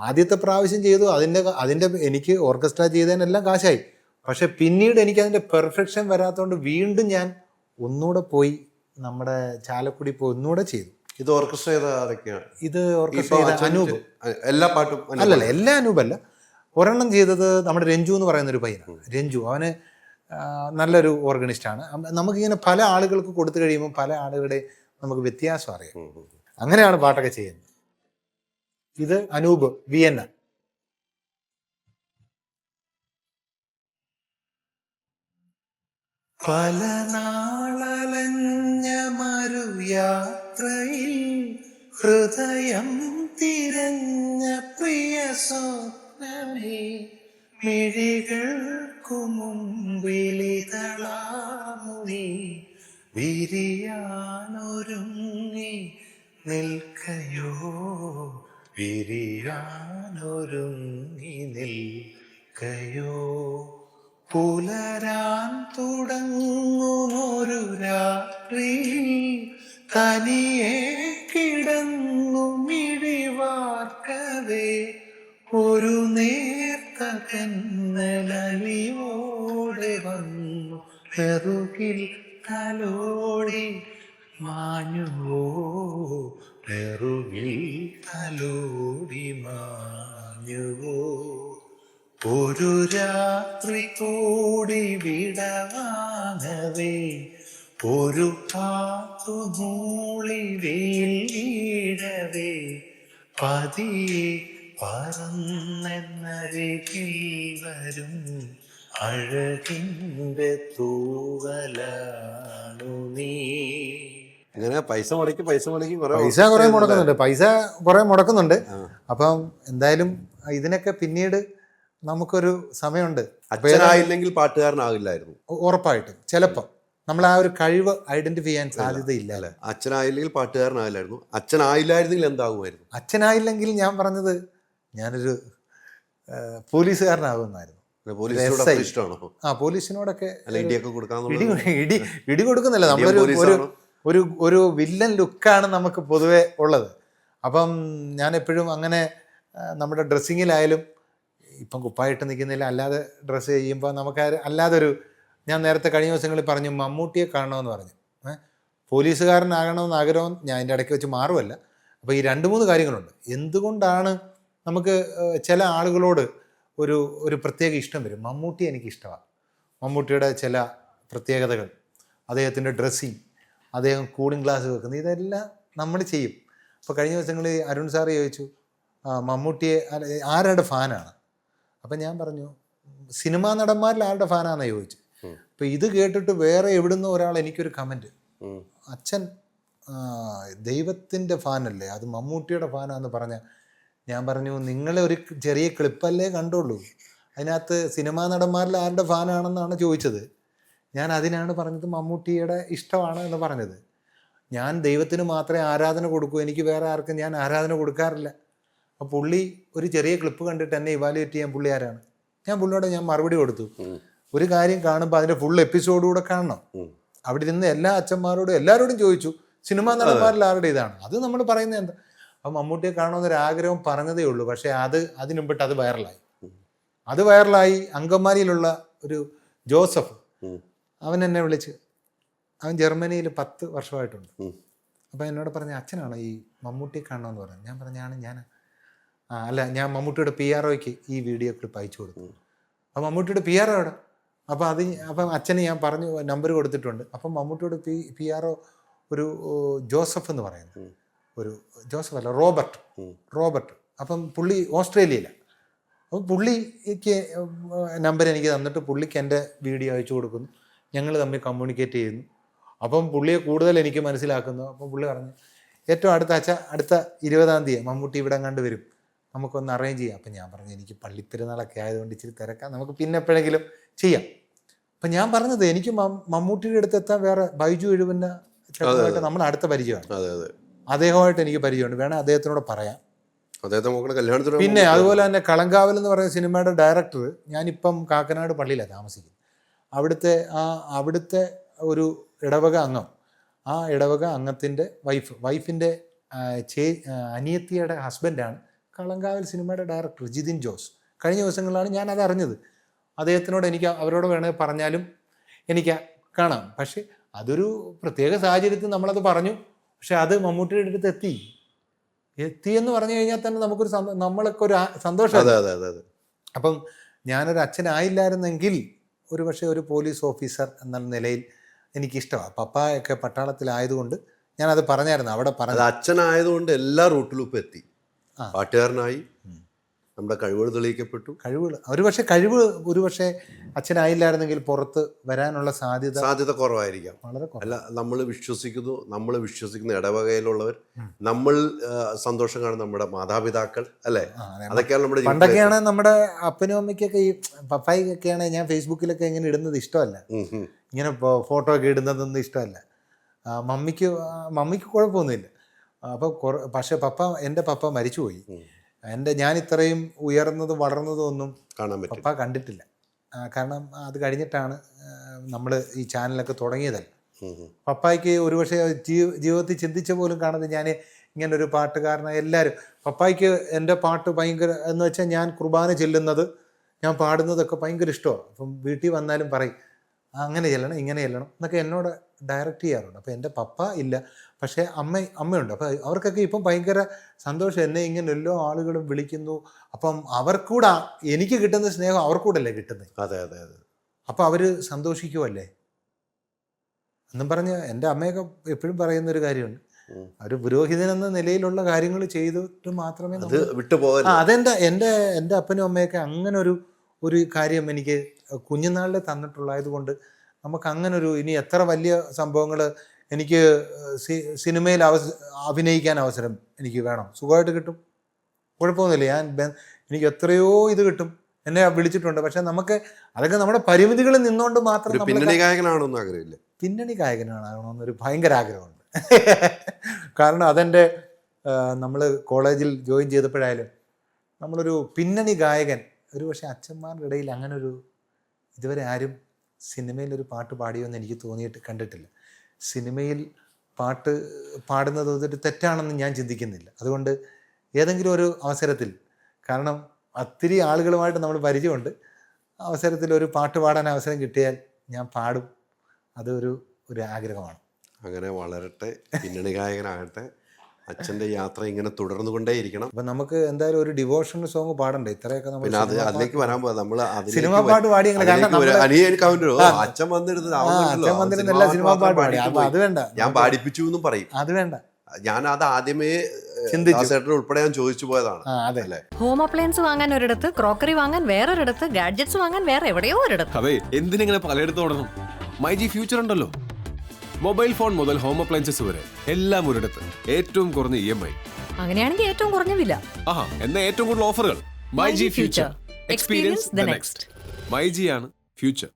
ആദ്യത്തെ പ്രാവശ്യം ചെയ്തു, അതിൻ്റെ എനിക്ക് ഓർക്കസ്ട്ര ചെയ്തതിനെല്ലാം കാശായി. പക്ഷെ പിന്നീട് എനിക്ക് അതിൻ്റെ പെർഫെക്ഷൻ വരാത്തതുകൊണ്ട് വീണ്ടും ഞാൻ ഒന്നുകൂടെ പോയി നമ്മുടെ ചാലക്കുടി പോയി ഒന്നുകൂടെ ചെയ്തു. ഇത് ഓർക്കസ്ട്ര ചെയ്ത ആരൊക്കെയാണ്? ഇത് ഓർക്കസ്ട്ര ചെയ്ത അനൂപ്. എല്ലാ പാട്ടും അല്ലല്ല, എല്ലാ അനൂപല്ല. ഒരെണ്ണം ചെയ്തത് നമ്മുടെ രഞ്ജു എന്ന് പറയുന്നൊരു പയ്യനാണ്. രഞ്ജു, അവന് നല്ലൊരു ഓർഗനിസ്റ്റാണ്. നമുക്കിങ്ങനെ പല ആളുകൾക്ക് കൊടുത്തു കഴിയുമ്പോൾ പല ആളുകളുടെ നമുക്ക് വ്യത്യാസം അറിയാം. അങ്ങനെയാണ് പാട്ടൊക്കെ ചെയ്യുന്നത്. ഇത് അനൂപ് വിയന്ന. പല നാളലഞ്ഞ മറുയാത്രയിൽ ഹൃദയം തിരഞ്ഞ പ്രിയ സ്വപ്നമേ, മിഴികൾക്കു മുമ്പിലിതളാമുനി വിരിയാനൊരുങ്ങി നിൽക്കയോ, വിരിയാനൊരുങ്ങി നിൽക്കയോ. പുലരാൻ തുടങ്ങുമൊരു രാത്രിയിൽ തനിയെ കിടന്നു മിഴിവാർക്കവേ, ഒരു നേർത്ത കന്നലലിവോടെ വന്നു നെറുകിൽ തലോടി മാഞ്ഞുവോ, നെറുകിൽ തലോടി മാഞ്ഞുവോ. ഒരു രാത്രി കൂടി വിടവാങ്ങവേ, ഒരു കാത്തു മൂളി വെയിൽ വീഴവേ, പതിയെ പറന്നെന്നരികിൽ വരും അഴകിൻ്റെ തൂവലാണു നീ. ഇങ്ങനെ പൈസ മുടക്കി പൈസ കുറെ മുടക്കുന്നുണ്ട്. അപ്പം എന്തായാലും ഇതിനൊക്കെ പിന്നീട് നമുക്കൊരു സമയമുണ്ട്. അച്ഛനായില്ലെങ്കിൽ പാട്ടുകാരനാകില്ലായിരുന്നു ഉറപ്പായിട്ടും. ചിലപ്പോൾ നമ്മൾ ആ ഒരു കഴിവ് ഐഡന്റിഫൈ ചെയ്യാൻ സാധ്യതയില്ല അല്ലേ. അച്ഛനായില്ലെങ്കിൽ പാട്ടുകാരനാകില്ലായിരുന്നു. അച്ഛനായില്ലായിരുന്നെങ്കിൽ എന്താകുമായിരുന്നു? അച്ഛനായില്ലെങ്കിൽ ഞാൻ പറഞ്ഞത് ഞാനൊരു പോലീസുകാരനാകുമെന്നായിരുന്നു. പോലീസിനോടൊക്കെ ഇടി കൊടുക്കുന്നില്ല. നമ്മളൊരു ഒരു വില്ലൻ ലുക്കാണ് നമുക്ക് പൊതുവെ ഉള്ളത്. അപ്പം ഞാൻ എപ്പോഴും അങ്ങനെ നമ്മുടെ ഡ്രസ്സിങ്ങിലായാലും ഇപ്പം കുപ്പായിട്ട് നിൽക്കുന്നില്ല, അല്ലാതെ ഡ്രസ്സ് ചെയ്യുമ്പോൾ നമുക്ക് അല്ലാതെ ഞാൻ നേരത്തെ കഴിഞ്ഞ ദിവസങ്ങളിൽ പറഞ്ഞു മമ്മൂട്ടിയെ കാണണമെന്ന് പറഞ്ഞു. പോലീസുകാരനാകണമെന്ന് ആഗ്രഹം ഞാൻ എൻ്റെ ഇടയ്ക്ക് വെച്ച് മാറുമല്ല. അപ്പോൾ ഈ 2-3 കാര്യങ്ങളുണ്ട്. എന്തുകൊണ്ടാണ് നമുക്ക് ചില ആളുകളോട് ഒരു പ്രത്യേക ഇഷ്ടം വരും. മമ്മൂട്ടി എനിക്കിഷ്ടമാണ്. മമ്മൂട്ടിയുടെ ചില പ്രത്യേകതകൾ, അദ്ദേഹത്തിൻ്റെ ഡ്രസ്സിങ്, അദ്ദേഹം കൂളിംഗ് ഗ്ലാസ് വെക്കുന്നത്, ഇതെല്ലാം നമ്മൾ ചെയ്യും. അപ്പോൾ കഴിഞ്ഞ ദിവസങ്ങളിൽ അരുൺ സാറ് ചോദിച്ചു മമ്മൂട്ടിയെ ആരുടെ ഫാനാണ്. അപ്പം ഞാൻ പറഞ്ഞു സിനിമാ നടന്മാരിൽ ആരുടെ ഫാനാണെന്ന് ചോദിച്ചു. അപ്പോൾ ഇത് കേട്ടിട്ട് വേറെ എവിടുന്ന് ഒരാൾ എനിക്കൊരു കമൻറ്റ്, അച്ഛൻ ദൈവത്തിൻ്റെ ഫാനല്ലേ, അത് മമ്മൂട്ടിയുടെ ഫാനാന്ന് പറഞ്ഞ. ഞാൻ പറഞ്ഞു നിങ്ങളെ ഒരു ചെറിയ ക്ലിപ്പല്ലേ കണ്ടുള്ളൂ, അതിനകത്ത് സിനിമാ നടന്മാരിൽ ആരുടെ ഫാനാണെന്നാണ് ചോദിച്ചത്. ഞാൻ അതിനാണ് പറഞ്ഞത് മമ്മൂട്ടിയുടെ ഇഷ്ടമാണ് എന്ന് പറഞ്ഞത്. ഞാൻ ദൈവത്തിന് മാത്രമേ ആരാധന കൊടുക്കൂ, എനിക്ക് വേറെ ആർക്കും ഞാൻ ആരാധന കൊടുക്കാറില്ല. അപ്പോൾ പുള്ളി ഒരു ചെറിയ ക്ലിപ്പ് കണ്ടിട്ട് എന്നെ ഇവാലുവേറ്റ് ചെയ്യാൻ പുള്ളി ആരാണ്? ഞാൻ പുള്ളിയോട് മറുപടി കൊടുത്തു, ഒരു കാര്യം കാണുമ്പോൾ അതിൻ്റെ ഫുൾ എപ്പിസോഡുകൂടെ കാണണം. അവിടെ ഇരുന്ന് എല്ലാ അച്ഛന്മാരോടും എല്ലാവരോടും ചോദിച്ചു സിനിമാ നടന്മാരിൽ ആരുടെ ഇതാണ്, അത് നമ്മൾ പറയുന്നത് എന്താ. അപ്പം മമ്മൂട്ടിയെ കാണണമെന്നൊരാഗ്രഹം പറഞ്ഞതേ ഉള്ളൂ. പക്ഷേ അതിന് മുമ്പിട്ട് അത് വൈറലായി. അങ്കമാലിയിലുള്ള ഒരു ജോസഫ്, അവൻ എന്നെ വിളിച്ച്, അവൻ ജർമ്മനിയിൽ 10 വർഷമായിട്ടുണ്ട്. അപ്പം എന്നോട് പറഞ്ഞ അച്ഛനാണോ ഈ മമ്മൂട്ടിയെ കാണണമെന്ന് പറഞ്ഞു. ഞാൻ പറഞ്ഞാണ് ഞാൻ മമ്മൂട്ടിയുടെ PROയ്ക്ക് ഈ വീഡിയോ ക്ലിപ്പ് അയച്ചു കൊടുത്തു. അപ്പം മമ്മൂട്ടിയുടെ PRO എവിടെ? അപ്പം അച്ഛന് ഞാൻ പറഞ്ഞു നമ്പർ കൊടുത്തിട്ടുണ്ട്. അപ്പം മമ്മൂട്ടിയുടെ PRO ഒരു ജോസഫ് എന്ന് പറയുന്നത്, ഒരു ജോസഫ് അല്ല റോബർട്ട്. അപ്പം പുള്ളി ഓസ്ട്രേലിയയിലാണ്. അപ്പം പുള്ളിക്ക് നമ്പർ എനിക്ക് തന്നിട്ട് പുള്ളിക്ക് എൻ്റെ വീഡിയോ അയച്ചു കൊടുക്കുന്നു. ഞങ്ങൾ തമ്മിൽ കമ്മ്യൂണിക്കേറ്റ് ചെയ്യുന്നു. അപ്പം പുള്ളിയെ കൂടുതൽ എനിക്ക് മനസ്സിലാക്കുന്നു. അപ്പം പുള്ളി പറഞ്ഞു ഏറ്റവും അടുത്ത 20-ാം തീയതി മമ്മൂട്ടി ഇവിടെ കണ്ടുവരും, നമുക്കൊന്ന് അറേഞ്ച് ചെയ്യാം. അപ്പം ഞാൻ പറഞ്ഞു എനിക്ക് പള്ളിപ്പെരുന്നാളൊക്കെ ആയതുകൊണ്ട് ഇച്ചിരി തിരക്കാം, നമുക്ക് പിന്നെ എപ്പോഴെങ്കിലും ചെയ്യാം. അപ്പം ഞാൻ പറഞ്ഞത് എനിക്ക് മമ്മൂട്ടിയുടെ അടുത്ത് എത്താൻ വേറെ ബൈജു എഴുപന്ന ചേട്ടനുമായിട്ട് നമ്മൾ അടുത്ത പരിചയമാണ്. അദ്ദേഹമായിട്ട് എനിക്ക് പരിചയമുണ്ട്, വേണേൽ അദ്ദേഹത്തിനോട് പറയാം. പിന്നെ അതുപോലെ തന്നെ കളങ്കാവൽ എന്ന് പറയുന്ന സിനിമയുടെ ഡയറക്ടർ, ഞാനിപ്പം കാക്കനാട് പള്ളിയിലാണ് താമസിക്കുന്നത്. അവിടുത്തെ ഒരു ഇടവക അംഗം, ആ ഇടവക അംഗത്തിൻ്റെ വൈഫിൻ്റെ അനിയത്തിയുടെ ഹസ്ബൻഡാണ് കളങ്കാവൽ സിനിമയുടെ ഡയറക്ടർ ജിതിൻ ജോസ്. കഴിഞ്ഞ ദിവസങ്ങളിലാണ് ഞാൻ അത് അറിഞ്ഞത്. അദ്ദേഹത്തിനോട് എനിക്ക് അവരോട് വേണമെങ്കിൽ പറഞ്ഞാലും എനിക്ക് കാണാം. പക്ഷേ അതൊരു പ്രത്യേക സാഹചര്യത്തിൽ നമ്മളത് പറഞ്ഞു. പക്ഷെ അത് മമ്മൂട്ടിയുടെ അടുത്ത് എത്തിയെന്ന് പറഞ്ഞു കഴിഞ്ഞാൽ തന്നെ നമുക്കൊരു നമ്മളൊക്കെ ഒരു സന്തോഷം. അപ്പം ഞാനൊരു അച്ഛനായില്ലായിരുന്നെങ്കിൽ ഒരു പക്ഷേ ഒരു പോലീസ് ഓഫീസർ എന്ന നിലയിൽ എനിക്കിഷ്ടമാണ്. പപ്പായൊക്കെ പട്ടാളത്തിലായതുകൊണ്ട് ഞാനത് പറഞ്ഞായിരുന്നു അവിടെ പറഞ്ഞു. അച്ഛനായതുകൊണ്ട് എല്ലാ റൂട്ടിലും ഇപ്പം എത്തി. പാട്ടുകാരനായി, നമ്മുടെ കഴിവുകൾ തെളിയിക്കപ്പെട്ടു. ഒരുപക്ഷെ അച്ഛനായില്ലായിരുന്നെങ്കിൽ പുറത്ത് വരാനുള്ള സാധ്യത കുറവായിരിക്കാം. വളരെ കുറവ്. അല്ല, നമ്മൾ വിശ്വസിക്കുന്ന ഇടവകയിലുള്ളവർ, നമ്മൾ സന്തോഷം കാണുന്ന നമ്മുടെ മാതാപിതാക്കൾ, അല്ലേ? അതൊക്കെയാണ് നമ്മുടെ പണ്ടൊക്കെയാണ് നമ്മുടെ അപ്പനും അമ്മയ്ക്കൊക്കെ ഈ പപ്പായിക്കൊക്കെയാണ് ഞാൻ ഫേസ്ബുക്കിലൊക്കെ ഇങ്ങനെ ഇടുന്നത് ഇഷ്ടമല്ല. ഇങ്ങനെ ഫോട്ടോ ഒക്കെ ഇടുന്നതൊന്നും ഇഷ്ടമല്ല. മമ്മിക്ക് കുഴപ്പമൊന്നുമില്ല. അപ്പോൾ പക്ഷെ എൻ്റെ പപ്പ മരിച്ചുപോയി. ഞാൻ ഇത്രയും ഉയർന്നതും വളർന്നതും ഒന്നും പപ്പ കണ്ടിട്ടില്ല. കാരണം അത് കഴിഞ്ഞിട്ടാണ് നമ്മൾ ഈ ചാനലൊക്കെ തുടങ്ങിയതല്ല. പപ്പായ്ക്ക് ഒരുപക്ഷെ ജീവിതത്തിൽ ചിന്തിച്ച പോലും കാണാതെ ഞാൻ ഇങ്ങനൊരു പാട്ടുകാരനായ എല്ലാവരും പപ്പായ്ക്ക് എൻ്റെ പാട്ട് ഭയങ്കര എന്ന് വെച്ചാൽ ഞാൻ കുർബാന ചെല്ലുന്നത്, ഞാൻ പാടുന്നതൊക്കെ ഭയങ്കര ഇഷ്ടമാണ്. അപ്പം വീട്ടിൽ വന്നാലും പറയും അങ്ങനെ ചെല്ലണം ഇങ്ങനെ ചെല്ലണം എന്നൊക്കെ എന്നോട് ഡയറക്റ്റ് ചെയ്യാറുണ്ട്. അപ്പോൾ എൻ്റെ പപ്പ ഇല്ല, പക്ഷേ അമ്മയുണ്ട്. അപ്പോൾ അവർക്കൊക്കെ ഇപ്പം ഭയങ്കര സന്തോഷം. എന്നെ ഇങ്ങനെ എല്ലാ ആളുകളും വിളിക്കുന്നു. അപ്പം അവർക്കൂടെ എനിക്ക് കിട്ടുന്ന സ്നേഹം അവർക്കൂടല്ലേ കിട്ടുന്നത്. അതെ. അപ്പോൾ അവർ സന്തോഷിക്കുമല്ലേ എന്നും പറഞ്ഞ് എൻ്റെ അമ്മയൊക്കെ എപ്പോഴും പറയുന്നൊരു കാര്യമുണ്ട്. ഒരു പുരോഹിതൻ എന്ന നിലയിലുള്ള കാര്യങ്ങൾ ചെയ്തിട്ട് മാത്രമേ എൻ്റെ അപ്പനും അമ്മയൊക്കെ അങ്ങനെ ഒരു കാര്യം എനിക്ക് കുഞ്ഞുനാളിൽ തന്നിട്ടുള്ളതായത് കൊണ്ട് നമുക്ക് അങ്ങനൊരു ഇനി എത്ര വലിയ സംഭവങ്ങൾ എനിക്ക് സിനിമയിൽ അഭിനയിക്കാൻ അവസരം എനിക്ക് വേണം, സുഖമായിട്ട് കിട്ടും, കുഴപ്പമൊന്നുമില്ല. എനിക്ക് എത്രയോ ഇത് കിട്ടും, എന്നെ വിളിച്ചിട്ടുണ്ട്. പക്ഷെ നമുക്ക് അതൊക്കെ നമ്മുടെ പരിമിതികളിൽ നിന്നുകൊണ്ട് മാത്രം. പിന്നണി ഗായകനാണോന്നും ആഗ്രഹമില്ല. പിന്നണി ഗായകനാകണമെന്നൊരു ഭയങ്കര ആഗ്രഹമുണ്ട്. കാരണം അതെൻ്റെ നമ്മൾ കോളേജിൽ ജോയിൻ ചെയ്തപ്പോഴായാലും നമ്മളൊരു പിന്നണി ഗായകൻ ഒരു പക്ഷേ അച്ഛന്മാരുടെ ഇടയിൽ അങ്ങനൊരു ഇതുവരെ ആരും സിനിമയിലൊരു പാട്ട് പാടിയോന്ന് എനിക്ക് കണ്ടിട്ടില്ല. സിനിമയിൽ പാട്ട് പാടുന്നത് ഒരു തെറ്റാണെന്ന് ഞാൻ ചിന്തിക്കുന്നില്ല. അതുകൊണ്ട് ഏതെങ്കിലും ഒരു അവസരത്തിൽ, കാരണം ഒത്തിരി ആളുകളുമായിട്ട് നമ്മൾ പരിചയമുണ്ട്, അവസരത്തിൽ ഒരു പാട്ട് പാടാൻ അവസരം കിട്ടിയാൽ ഞാൻ പാടും. അതൊരു ആഗ്രഹമാണ്. അങ്ങനെ വളരട്ടെ, പിന്നണി ഗായകനാകട്ടെ. അച്ഛൻ്റെ യാത്ര ഇങ്ങനെ തുടർന്നുകൊണ്ടേയിരിക്കണം. അപ്പം നമുക്ക് എന്തായാലും ഒരു ഡിവോഷണൽ സോങ് പാടണ്ടേ? ഇത്രയൊക്കെ നമ്മൾ അതിലേക്ക് വരാൻ പോകാം. നമ്മൾ സിനിമ പാട്ട് പാടി അച്ഛൻ വന്നിരുന്നില്ല സിനിമ പാട്ട് പാടി. അത് വേണ്ട, ഞാൻ പാടിപ്പിച്ചു എന്നും പറയും. അത് വേണ്ട. ഞാൻ അത് ആദ്യമേ ഉൾപ്പെടെ ഞാൻ ചോദിച്ചു പോയതാണ്. അതെ, ഹോം അപ്ലയൻസ് വാങ്ങാൻ ഒരിടത്ത്, ക്രോക്കറി വാങ്ങാൻ വേറൊരിടത്ത്, ഗാഡ്ജറ്റ്സ് വാങ്ങാൻ വേറെ എവിടെയോ ഒരിടത്ത്. അതെ, എന്തിനിങ്ങനെ പലയിടത്ത് ഓടണം? മൈജി ഫ്യൂച്ചർ ഉണ്ടല്ലോ. മൊബൈൽ ഫോൺ മുതൽ ഹോം അപ്ലയൻസസ് വരെ എല്ലാം ഒരിടത്ത്, ഏറ്റവും കുറഞ്ഞ EMI. അങ്ങനെയാണെങ്കിൽ ഏറ്റവും കുറഞ്ഞ വില. എന്നാ ഏറ്റവും കൂടുതൽ ഓഫറുകൾ. MyG future, experience the next. MyG ആണ് ഫ്യൂച്ചർ.